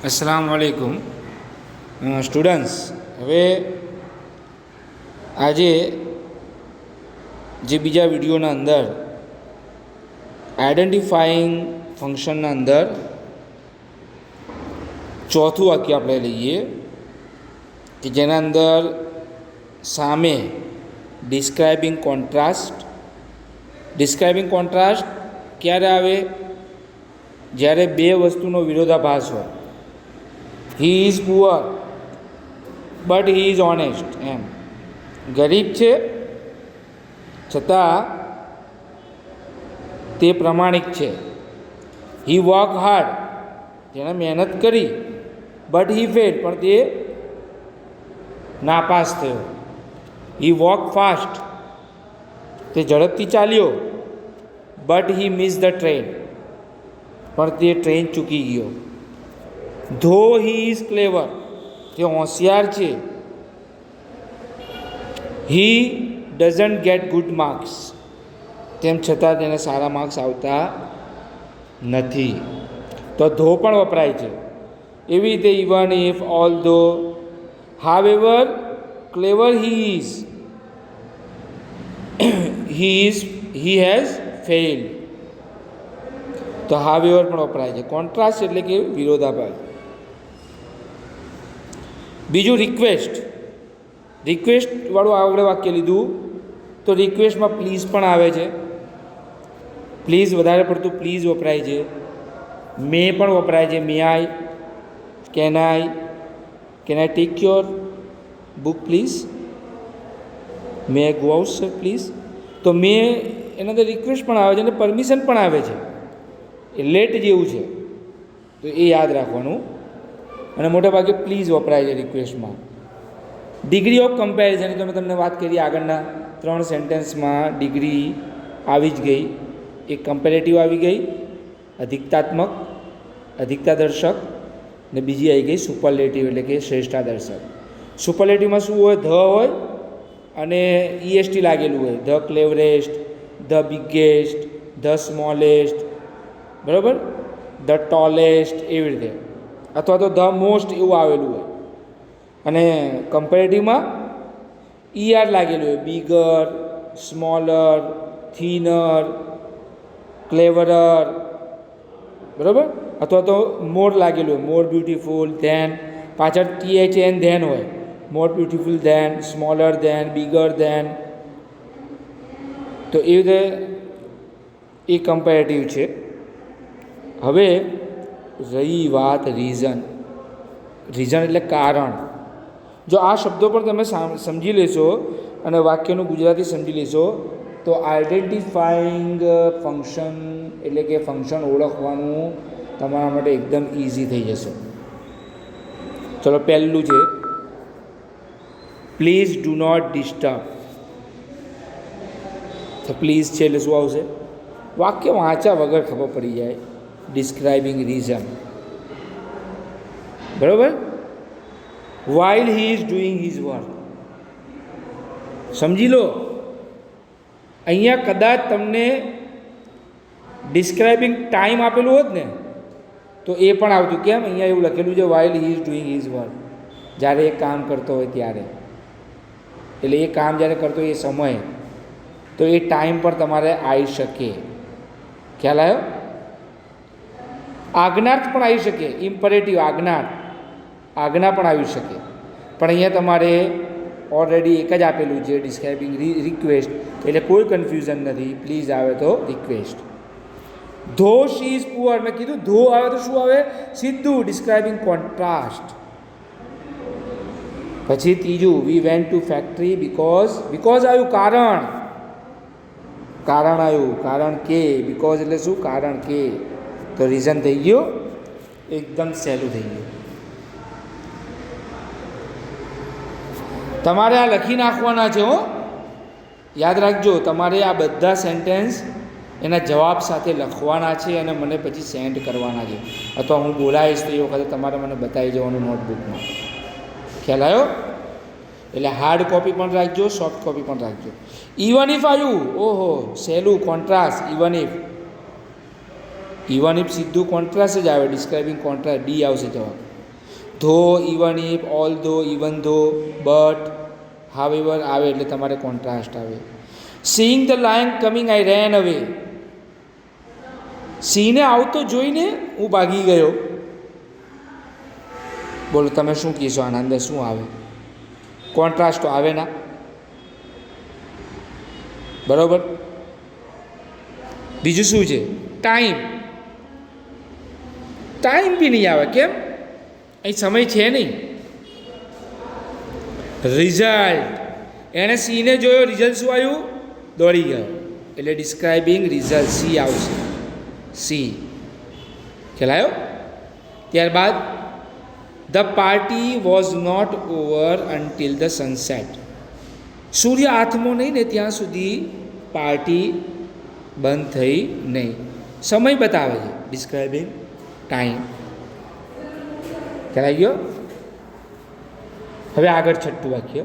अस्सलाम वालेकुम સ્ટુડન્ટ્સ. હવે આજે જે બીજા વિડીયોના અંદર આઈડેન્ટિફાઈંગ ફંક્શનના અંદર ચોથું વાક્ય આપણે લઈએ કે જેના અંદર સામે ડિસ્ક્રાઇબિંગ કોન્ટ્રાસ્ટ ક્યારે આવે? જ્યારે બે વસ્તુનો વિરોધાભાસ હોય. He is poor but he is honest. એમ ગરીબ છે છતાં તે પ્રમાણિક છે. હી વર્ક હાર્ડ, જેણે મહેનત કરી, બટ હી ફેલ, પણ તે નાપાસ થયો. હી વોક ફાસ્ટ, તે ઝડપથી ચાલ્યો, but he miss the train, પણ તે ટ્રેન ચૂકી ગયો. ધો હી ઇઝ ક્લેવર, તે હોશિયાર છે. હી ડઝન્ટ ગેટ ગુડ માર્ક્સ, તેમ છતાં તેને સારા માર્ક્સ આવતા નથી. તો ધો પણ વપરાય છે. એવી રીતે even if, although, however, clever he is, he has failed. તો હાવેવર પણ વપરાય છે. કોન્ટ્રાસ્ટ એટલે કે વિરોધાભાસ. બીજું રિક્વેસ્ટવાળું આગળ વાક્ય લીધું. તો રિક્વેસ્ટમાં પ્લીઝ પણ આવે છે. પ્લીઝ વધારે પડતું પ્લીઝ વપરાય છે. મે પણ વપરાય છે. May I, can I take your book please, may I go out sir please. તો મે એના અંદર રિક્વેસ્ટ પણ આવે છે અને પરમિશન પણ આવે છે. એ લેટ જેવું છે, તો એ યાદ રાખવાનું. અને મોટા ભાગે પ્લીઝ વપરાય છે રિક્વેસ્ટમાં. ડિગ્રી ઓફ કમ્પેરિઝન, તો મેં તમને વાત કરી આગળના 3 સેન્ટેન્સમાં ડિગ્રી આવી જ ગઈ. એક કમ્પેરેટિવ આવી ગઈ, અધિકતાદર્શક, ને બીજી આવી ગઈ સુપરલેટિવ એટલે કે શ્રેષ્ઠાદર્શક. સુપરલેટિવમાં શું હોય? ધ હોય અને EST લાગેલું હોય. The cleverest, the biggest, the smallest, બરાબર, ધ ટોલેસ્ટ, એવી રીતે. અથવા તો ધ મોસ્ટ એવું આવેલું હોય. અને કમ્પેરેટિવમાં ER લાગેલું હોય. બિગર, સ્મોલર, થિનર, ક્લેવરર, બરાબર. અથવા તો મોર લાગેલું હોય. મોર બ્યુટિફુલ ધેન, પાછળ THN ધેન હોય. More beautiful than, smaller than, bigger than. તો એ રીતે એ કમ્પેરેટિવ છે. હવે રહી વાત રીઝન એટલે કારણ. જો આ શબ્દો પણ તમે સમજી લેશો અને વાક્યનું ગુજરાતી સમજી લેશો તો આઈડેન્ટિફાઈંગ ફંક્શન એટલે કે ફંક્શન ઓળખવાનું તમારા માટે એકદમ ઇઝી થઈ જશે. ચલો, પહેલું છે પ્લીઝ ડુ નોટ ડિસ્ટર્બ. તો પ્લીઝ છે એટલે શું આવશે? વાક્ય વાંચ્યા વગર ખબર પડી જાય. ડિસ્ક્રાઇબિંગ રીઝન, બરાબર. While he is doing his work, સમજી લો. અહીંયા કદાચ તમને ડિસ્ક્રાઇબિંગ ટાઈમ આપેલું હોત ને તો એ પણ આવતું. કેમ? અહીંયા એવું લખેલું છે while he is doing his work, જ્યારે એ કામ કરતો હોય ત્યારે. એટલે એ કામ જ્યારે કરતો હોય એ સમય, તો એ ટાઈમ પર તમારે આવી શકે. ખ્યાલ આવ્યો? આજ્ઞાર્થ પણ આવી શકે. ઇમ્પરેટિવ, આજ્ઞા પણ આવી શકે. પણ અહીંયા તમારે ઓલરેડી એક જ આપેલું છે ડિસ્ક્રાઇબિંગ રિક્વેસ્ટ, એટલે કોઈ કન્ફ્યુઝન નથી. પ્લીઝ આવે તો રિક્વેસ્ટ. ધો શી ઇઝ પુઅર, મેં કીધું ધો આવે તો શું આવે? સીધું ડિસ્ક્રાઇબિંગ કોન્ટ્રાસ્ટ. પછી ત્રીજું we went to factory because આવ્યું કારણ આવ્યું. કારણ કે, બીકોઝ એટલે શું? કારણ કે. તો રીઝન થઈ ગયો, એકદમ સહેલું થઈ ગયું. તમારે આ લખી નાખવાના છે. યાદ રાખજો, તમારે આ બધા સેન્ટેન્સ એના જવાબ સાથે લખવાના છે અને મને પછી સેન્ડ કરવાના છે. અથવા હું બોલાવીશ તો એ વખતે તમારે મને બતાવી જવાનું નોટબુકમાં. ખ્યાલ આવ્યો? એટલે હાર્ડ કોપી પણ રાખજો, સોફ્ટ કોપી પણ રાખજો. ઇવન ઇફ આવ્યું, ઓહો સહેલું, કોન્ટ્રાસ્ટ. ઇવન ઇફ સીધું કોન્ટ્રાસ્ટ જ આવે. ડિસ્ક્રાઇબિંગ કોન્ટ્રાસ્ટ, ડી આવશે જવાબ. ધો, ઇવન ઇફ, ઓલ ધો, ઇવન ધો, બટ, હાવેવર આવે એટલે તમારે કોન્ટ્રાસ્ટ આવે. સીઈંગ ધ લાયન કમિંગ આઈ રેન અવે. સિંહને આવતો જોઈને હું ભાગી ગયો. બોલો તમે શું કહેશો આના અંદર શું આવે? કોન્ટ્રાસ્ટ તો આવે ના, બરાબર. બીજું શું છે? ટાઈમ. ટાઈમ બી નહીં આવે. કેમ? અહીં સમય છે નહીં. રિઝલ્ટ, એણે સિંહને જોયો, રિઝલ્ટ શું આવ્યું? દોડી ગયો. એટલે ડિસ્ક્રાઇબિંગ રિઝલ્ટ સી આવશે. સી ખ્યાલ આવ્યો? ત્યારબાદ the party was not over until the sunset. સૂર્ય હાથમાં નહીં ને ત્યાં સુધી પાર્ટી બંધ થઈ નહીં. સમય બતાવે છે, ડિસ્ક્રાઇબિંગ ટાઈમ. ખ્યાલ આવી ગયો? હવે આગળ છઠ્ઠું વાક્ય.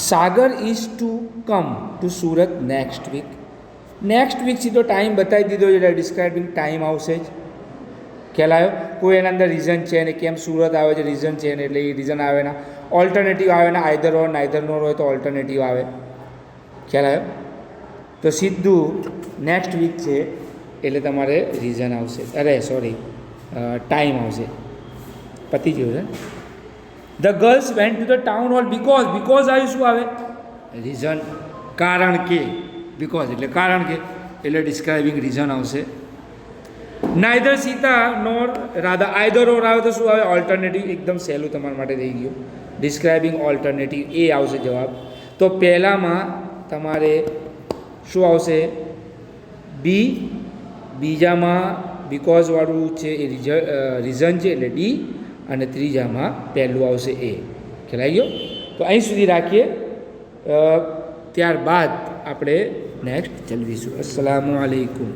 Sagar is to come to Surat next week. Next week સીધો ટાઈમ બતાવી દીધો એટલે ડિસ્ક્રાઇબિંગ ટાઈમ આવશે જ. ખ્યાલ આવ્યો? કોઈ એના અંદર રીઝન છે ને કેમ સુરત આવે છે, રીઝન છે ને એટલે એ રીઝન આવે ના. ઓલ્ટરનેટિવ આવે ને, આઈધર ઓર નાઈધર નોર હોય તો ઓલ્ટરનેટિવ આવે. ખ્યાલ આવ્યો? તો સીધું નેક્સ્ટ વીક છે એટલે તમારે રીઝન આવશે. અરે સોરી, ટાઈમ આવશે. પતી ગયું છે. The girls went to the town hall because. Because આવ્યું શું આવે? રીઝન, કારણ કે. બિકોઝ એટલે કારણ કે, એટલે ડિસ્ક્રાઇબિંગ રીઝન આવશે. Neither Sita nor Radha, either or આવે તો શું આવે? ઓલ્ટરનેટિવ. એકદમ સહેલું તમારા માટે થઈ ગયું. ડિસ્ક્રાઇબિંગ ઓલ્ટરનેટિવ એ આવશે જવાબ. તો પહેલામાં તમારે શું આવશે? બી. બીજામાં બિકોઝવાળું છે એ રીઝન છે એટલે ડી. અને ત્રીજામાં પહેલું આવશે એ. ખ્યાલ આવી ગયો? તો અહીં સુધી રાખીએ. ત્યારબાદ આપણે નેક્સ્ટ ચલાવીશું. અસ્સલામુ અલૈકુમ.